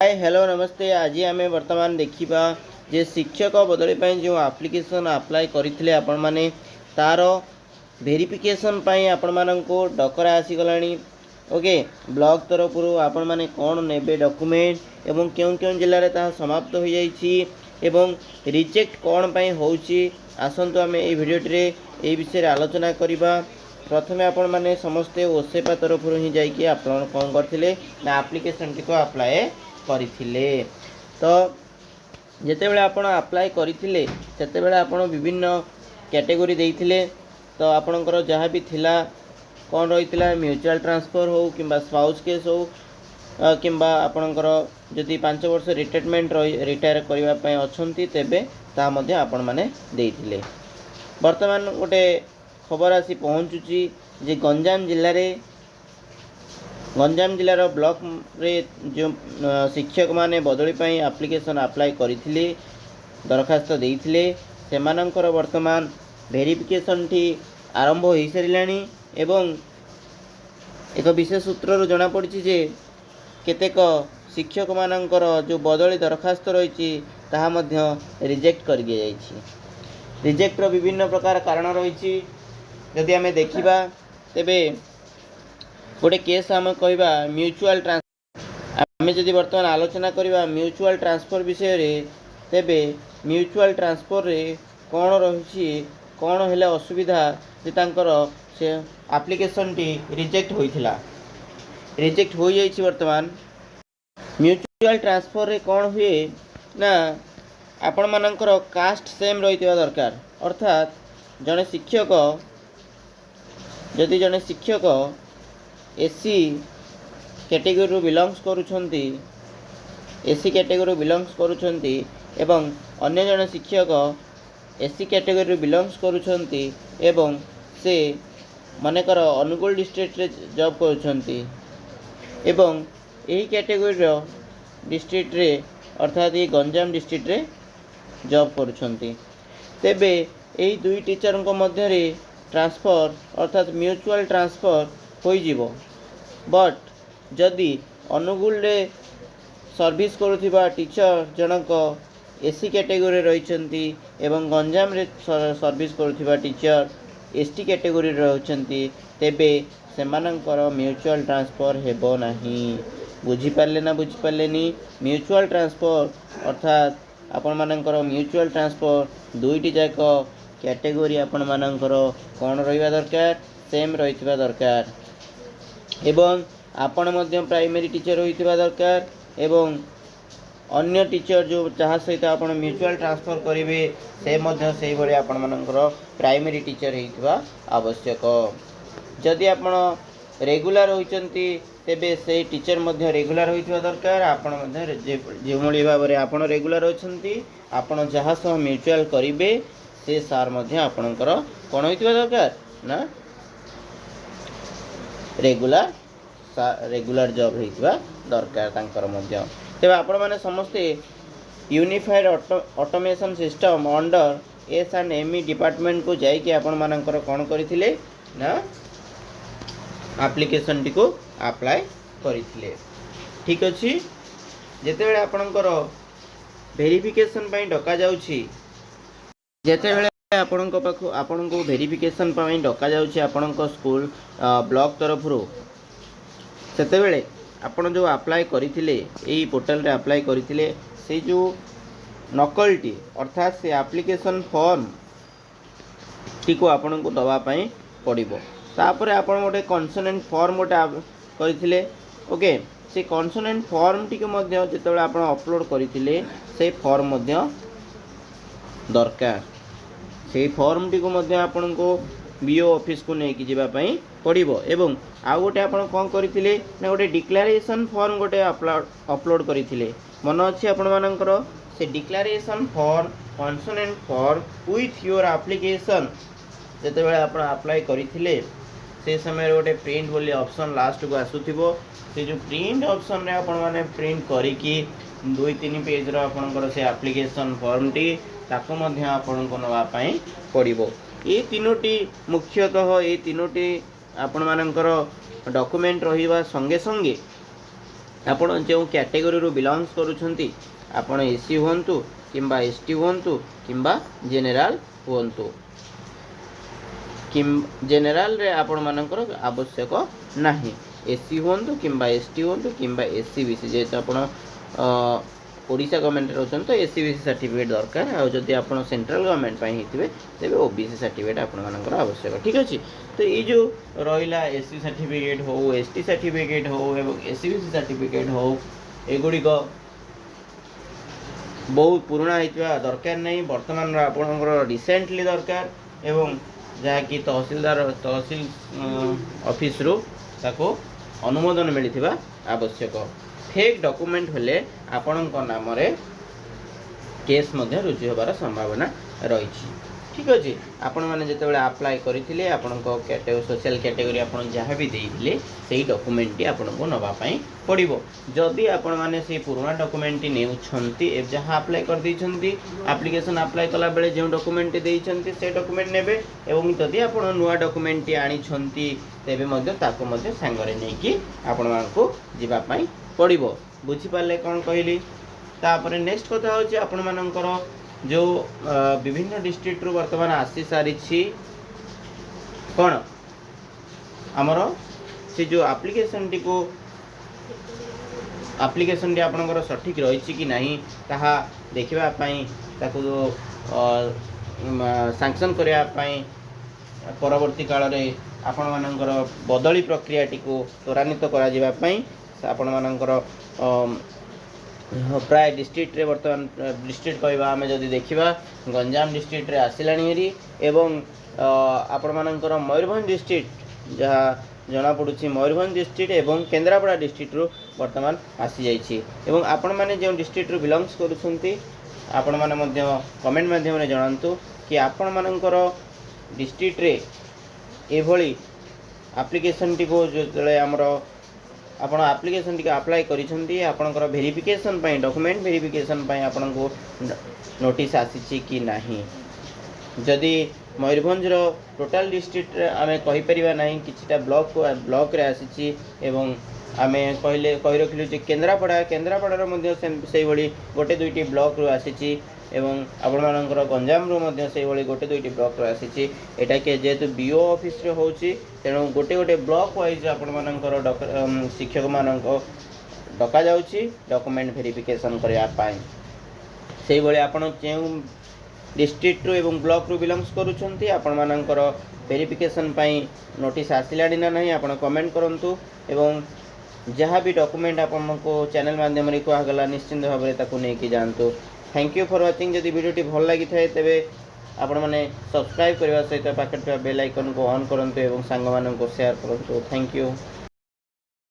Hi hello नमस्ते। आज आम बर्तमान देखा जे शिक्षक बदली जो आप्लिकेसन अप्लाई करते आपण मैंने तार वेरिफिकेशन आपण मानक डकरा आसीगला। ओके, ब्लॉक तरफ आपण मैंने कौन ने डॉक्यूमेंट एवं क्यों क्यों जिले में ताहा समाप्त हो जाइए एवं रिजेक्ट कौन पाई होउची। आसंतु आम ये भिडियोटे ये विषय आलोचना करवा। प्रथमे आपण मैंने समस्ते ओसेपा तरफ ही जाकि आप कौन करते ना आप्लिकेसन टी को अप्लाई करथिले। तो जेतेबेले आपण अप्लाई करथिले सेतेबेले आपण विभिन्न कैटेगरी देइथिले। तो आपणकर जहाँ भी थिला कौन रही म्यूचुअल ट्रांसफर हो कि स्पाउस केस हो किंबा आपणकर जदि 5 वर्ष रिटायरमेंट रिटायर करने अच्छी तेबे ता मध्य आपण माने देइथिले। वर्तमान गोटे खबर आसी पहुँचुची जे गंजाम जिलार ब्लॉक रे जो शिक्षक माने बदली पाई एप्लिकेशन अप्लाई करथिले, दरखास्त देइथिले, सेमानंकर वर्तमान वेरिफिकेशन टी आरंभ हो सारिलानी एवं एक विशेष सूत्र जना पड़ी जे केतेक शिक्षक मानंकर जो बदली दरखास्त रही ताहा मध्य रिजेक्ट कर दिया जाइछि। रिजेक्टर विभिन्न प्रकार कारण रही। जदि आम देखा तेबे गोटे केस आम कहवा म्यूचुअल ट्रांसफर। आम जदि वर्तमान आलोचना करवा म्यूचुअल ट्रांसफर विषय रे तेबे म्यूचुअल ट्रांसफर रे कौन रही कौन है असुविधा जे तांकर से एप्लिकेशन टी रिजेक्ट होइथिला। रिजेक्ट हो जाइछि। वर्तमान म्यूचुअल ट्रांसफर रे कौन हुए ना आपण मानकर कास्ट सेम रही दरकार। अर्थात जड़े शिक्षक जदि जड़े शिक्षक एससी कैटेगरी बिलंग्स करुछंती एससी कैटेगरी बिलंग्स करुछंती एवं अन्य जड़े शिक्षक एससी कैटेगरी बिलंग्स करुछंती एवं से मानेकर अनुगुल डिस्ट्रिक्ट रे जॉब करुछंती एवं यही कैटेगरी डिस्ट्रिक्ट रे अर्थात ये गंजाम डिस्ट्रिक्ट रे जॉब करुछंती तेबे यही दुई टीचर को मध्य रे ट्रांसफर अर्थात म्यूचुअल ट्रांसफर हो जीवो। बट जदि अनुगुल रे सर्विस करुथिबा टीचर जनक एससी कैटेगरी रहिछंती एवं गंजाम रे सर्विस करुथिबा टीचर एसटी कैटेगरी रहिछंती तेबे सेमानंकर म्यूचुअल ट्रांसफर हेबो नाही। बुझी पारले ना बुझी पारलेनी। म्यूचुअल ट्रांसफर अर्थात आपण मानकर म्यूचुअल ट्रांसफर दुईटी जाक कैटेगरी आपण मानकर कौन रहिबा दरकार सेम रहितबा दरकार एवं आपण मध्य प्राइमरी टीचर होइतबा दरकार एवं अन्य टीचर जो जहाँ सहित आपण म्यूचुअल ट्रांसफर करेंगे से मध्य से भली आपण मानकर प्राइमरी टीचर होइतबा आवश्यक। जदि आपण रेगुलर होइचंती तेबे से टीचर मध्य रेगुलर होइतबा दरकार। आपण मध्य जे भली भाव रे आपण रेगुलर होइचंती आपण जहाँ सह म्यूचुअल करिवे से सार मध्य आपणकर कोन होइतबा दरकार ना रेगुलर जॉब होइतबा दरकार तांकर मध्य। तेबे आपण माने समस्ते unified automation system under S and M department को जाइए कि आपण मानकर कोन करिथिले ना एप्लिकेशन टी को अप्लाई करिथिले। ठीक अछि। जेतेबेले आपणकर वेरिफिकेशन पई डका जाउछि जेतेबेले आपणक पाखु आपणको वेरिफिकेशन पई डका जाउछि आपणक स्कूल ब्लॉक तरफ रो सेतेबेले आपण जो अप्लाई करिथिले एई पोर्टल रे अप्लाई करिथिले से जो नकलटी अर्थात से एप्लिकेशन फॉर्म टी को आपण को दवा पई पड़िबो। तापर आपण गोटे कंसोनेंट फॉर्म गोटे करिथिले। ओके, से कंसोनेंट फॉर्म टी को मध्य जेतेबेले आपण अपलोड करिथिले से फॉर्म मध्य दरकार। से फॉर्म टी को मध्य आपण को बीओ ऑफिस को लेकिन जावाई पड़ो एवं आउ गोटे आपण कौन करते ना गोटे डिक्लारेशन फॉर्म गोटे अपलोड करते मन अच्छी आपण मानकर से declaration form consent form with your application जितेबाला आप अप्लाई करते से समय गोटे प्रिंट बोली ऑप्शन लास्ट को आसूथिबो। से जो प्रिंट ऑप्शन रे आपण माने प्रिंट करिकी 2-3 पेज रो आपनकर से एप्लिकेशन फॉर्म टी ताको मध्य आपण को नवा पई पड़िबो। ये तीनोटी मुख्यतः ये तीनोटी आपण मानकर डॉक्यूमेंट रहिबा संगे संगे ଆପଣ ଯେଉଁ କ୍ୟାଟେଗୋରୀରୁ ବିଲଙ୍ଗସ୍ କରୁଛନ୍ତି, ଆପଣ ଏସି ହୁଅନ୍ତୁ କିମ୍ବା ଏସଟି ହୁଅନ୍ତୁ କିମ୍ବା ଜେନେରାଲ ହୁଅନ୍ତୁ, ଜେନେରାଲରେ ଆପଣମାନଙ୍କର ଆବଶ୍ୟକ ନାହିଁ। ଏସି ହୁଅନ୍ତୁ କିମ୍ବା ଏସଟି ହୁଅନ୍ତୁ କିମ୍ବା ଏସି ବିସି, ଯେହେତୁ ଆପଣ ଓଡ଼ିଶା ଗଭର୍ଣ୍ଣମେଣ୍ଟରେ ରହୁଛନ୍ତି ତ ଏସି ବିସି ସାର୍ଟିଫିକେଟ୍ ଦରକାର। ଆଉ ଯଦି ଆପଣ ସେଣ୍ଟ୍ରାଲ ଗଭର୍ଣ୍ଣମେଣ୍ଟ ପାଇଁ ହେଇଥିବେ ତେବେ ଓବିସି ସାର୍ଟିଫିକେଟ୍ ଆପଣମାନଙ୍କର ଆବଶ୍ୟକ। ଠିକ୍ ଅଛି। ତ ଏଇ ଯେଉଁ ରହିଲା ଏସି ସାର୍ଟିଫିକେଟ୍ ହେଉ, ଏସଟି ସାର୍ଟିଫିକେଟ୍ ହେଉ ଏବଂ ଏସି ବିସି ସାର୍ଟିଫିକେଟ୍ ହେଉ, ଏଗୁଡ଼ିକ ବହୁତ ପୁରୁଣା ହେଇଥିବା ଦରକାର ନାହିଁ। ବର୍ତ୍ତମାନର ଆପଣଙ୍କର ରିସେଣ୍ଟଲି ଦରକାର ଏବଂ ଯାହାକି ତହସିଲ ଅଫିସରୁ ତାକୁ ଅନୁମୋଦନ ମିଳିଥିବା ଆବଶ୍ୟକ। ଫେକ୍ ଡକୁମେଣ୍ଟ ହେଲେ ଆପଣଙ୍କ ନାମରେ କେସ୍ ମଧ୍ୟ ରୁଜୁ ହେବାର ସମ୍ଭାବନା ରହିଛି। ଠିକ୍ ଅଛି। ଆପଣମାନେ ଯେତେବେଳେ ଆପ୍ଲାଏ କରିଥିଲେ ଆପଣଙ୍କ ସୋସିଆଲ କ୍ୟାଟେଗୋରୀ ଆପଣ ଯାହା ବି ଦେଇଥିଲେ ସେଇ ଡକୁମେଣ୍ଟଟି ଆପଣଙ୍କୁ ନେବା ପାଇଁ ପଡ଼ିବ। ଯଦି ଆପଣମାନେ ସେଇ ପୁରୁଣା ଡକୁମେଣ୍ଟଟି ନେଉଛନ୍ତି, ଯାହା ଆପ୍ଲାଏ କରିଦେଇଛନ୍ତି, ଆପ୍ଲିକେସନ୍ ଆପ୍ଲାଏ କଲାବେଳେ ଯେଉଁ ଡକୁମେଣ୍ଟଟି ଦେଇଛନ୍ତି ସେ ଡକୁମେଣ୍ଟ ନେବେ ଏବଂ ଯଦି ଆପଣ ନୂଆ ଡକୁମେଣ୍ଟଟି ଆଣିଛନ୍ତି ତେବେ ମଧ୍ୟ ତାକୁ ମଧ୍ୟ ସାଙ୍ଗରେ ନେଇକି ଆପଣମାନଙ୍କୁ ଯିବା ପାଇଁ ପଡ଼ିବ। ବୁଝିପାରିଲେ କ'ଣ କହିଲି? ତାପରେ ନେକ୍ସଟ କଥା ହେଉଛି ଆପଣମାନଙ୍କର ଯେଉଁ ବିଭିନ୍ନ ଡିଷ୍ଟ୍ରିକ୍ଟରୁ ବର୍ତ୍ତମାନ ଆସି ସାରିଛି କ'ଣ ଆମର ସେ ଯେଉଁ ଆପ୍ଲିକେସନଟି ଆପଣଙ୍କର ସଠିକ୍ ରହିଛି କି ନାହିଁ ତାହା ଦେଖିବା ପାଇଁ, ତାକୁ ସାଙ୍କସନ୍ କରିବା ପାଇଁ ପରବର୍ତ୍ତୀ କାଳରେ ଆପଣମାନଙ୍କର ବଦଳି ପ୍ରକ୍ରିୟାଟିକୁ ତ୍ୱରାନ୍ୱିତ କରାଯିବା ପାଇଁ ଆପଣମାନଙ୍କର ପ୍ରାୟ ଡିଷ୍ଟ୍ରିକ୍ଟରେ ବର୍ତ୍ତମାନ ଡିଷ୍ଟ୍ରିକ୍ଟ କହିବା ଆମେ ଯଦି ଦେଖିବା ଗଞ୍ଜାମ ଡିଷ୍ଟ୍ରିକ୍ଟରେ ଆସିଲାଣି ହେରି ଏବଂ ଆପଣମାନଙ୍କର ମୟୂରଭଞ୍ଜ ଡିଷ୍ଟ୍ରିକ୍ଟ ଯାହା ଜଣାପଡ଼ୁଛି ମୟୂରଭଞ୍ଜ ଡିଷ୍ଟ୍ରିକ୍ଟ ଏବଂ କେନ୍ଦ୍ରାପଡ଼ା ଡିଷ୍ଟ୍ରିକ୍ଟରୁ ବର୍ତ୍ତମାନ ଆସିଯାଇଛି। ଏବଂ ଆପଣମାନେ ଯେଉଁ ଡିଷ୍ଟ୍ରିକ୍ଟରୁ ବିଲଙ୍ଗସ୍ କରୁଛନ୍ତି ଆପଣମାନେ ମଧ୍ୟ କମେଣ୍ଟ ମାଧ୍ୟମରେ ଜଣାନ୍ତୁ କି ଆପଣମାନଙ୍କର ଡିଷ୍ଟ୍ରିକ୍ଟରେ ଏଭଳି ଆପ୍ଲିକେସନଟିକୁ ଯେତେବେଳେ ଆପଣ ଆପ୍ଲିକେସନଟିକୁ ଆପ୍ଲାଏ କରିଛନ୍ତି ଆପଣଙ୍କର ଭେରିଫିକେସନ୍ ପାଇଁ, ଡକୁମେଣ୍ଟ ଭେରିଫିକେସନ୍ ପାଇଁ ଆପଣଙ୍କୁ ନୋଟିସ୍ ଆସିଛି କି ନାହିଁ। ଯଦି ମୟୂରଭଞ୍ଜର ଟୋଟାଲ ଡିଷ୍ଟ୍ରିକ୍ଟରେ ଆମେ କହିପାରିବା ନାହିଁ, କିଛିଟା ବ୍ଲକରେ ଆସିଛି ଏବଂ ଆମେ କହି ରଖିଲୁ ଯେ କେନ୍ଦ୍ରାପଡ଼ାର ମଧ୍ୟ ସେଇଭଳି ଗୋଟେ ଦୁଇଟି ବ୍ଲକରୁ ଆସିଛି ଏବଂ ଆପଣମାନଙ୍କର ଗଞ୍ଜାମରୁ ମଧ୍ୟ ସେଇଭଳି ଗୋଟେ ଦୁଇଟି ବ୍ଲକରୁ ଆସିଛି। ଏଟାକି ଯେହେତୁ ବିଓ ଅଫିସରେ ହେଉଛି ତେଣୁ ଗୋଟେ ବ୍ଲକ ୱାଇଜ୍ ଆପଣମାନଙ୍କର ଶିକ୍ଷକମାନଙ୍କ ଡକାଯାଉଛି ଡକୁମେଣ୍ଟ ଭେରିଫିକେସନ୍ କରିବା ପାଇଁ। ସେଇଭଳି ଆପଣ ଯେଉଁ ଡିଷ୍ଟ୍ରିକ୍ଟରୁ ଏବଂ ବ୍ଲକରୁ ବିଲଙ୍ଗସ୍ କରୁଛନ୍ତି ଆପଣମାନଙ୍କର ଭେରିଫିକେସନ୍ ପାଇଁ ନୋଟିସ୍ ଆସିଲାଣି ନା ନାହିଁ ଆପଣ କମେଣ୍ଟ କରନ୍ତୁ ଏବଂ ଯାହା ବି ଡକୁମେଣ୍ଟ ଆପଣଙ୍କୁ ଚ୍ୟାନେଲ୍ ମାଧ୍ୟମରେ କୁହାଗଲା ନିଶ୍ଚିନ୍ତ ଭାବରେ ତାକୁ ନେଇକି ଯାଆନ୍ତୁ। Thank you for watching. ଯଦି ଭିଡ଼ିଓଟି ଭଲ ଲାଗିଥାଏ ତେବେ ଆପଣମାନେ ସବସ୍କ୍ରାଇବ୍ କରିବା ସହିତ ପାଖରେ ଥିବା ବେଲ୍ ଆଇକନ୍କୁ ଅନ୍ କରନ୍ତୁ ଏବଂ ସାଙ୍ଗମାନଙ୍କୁ ସେୟାର କରନ୍ତୁ। Thank you.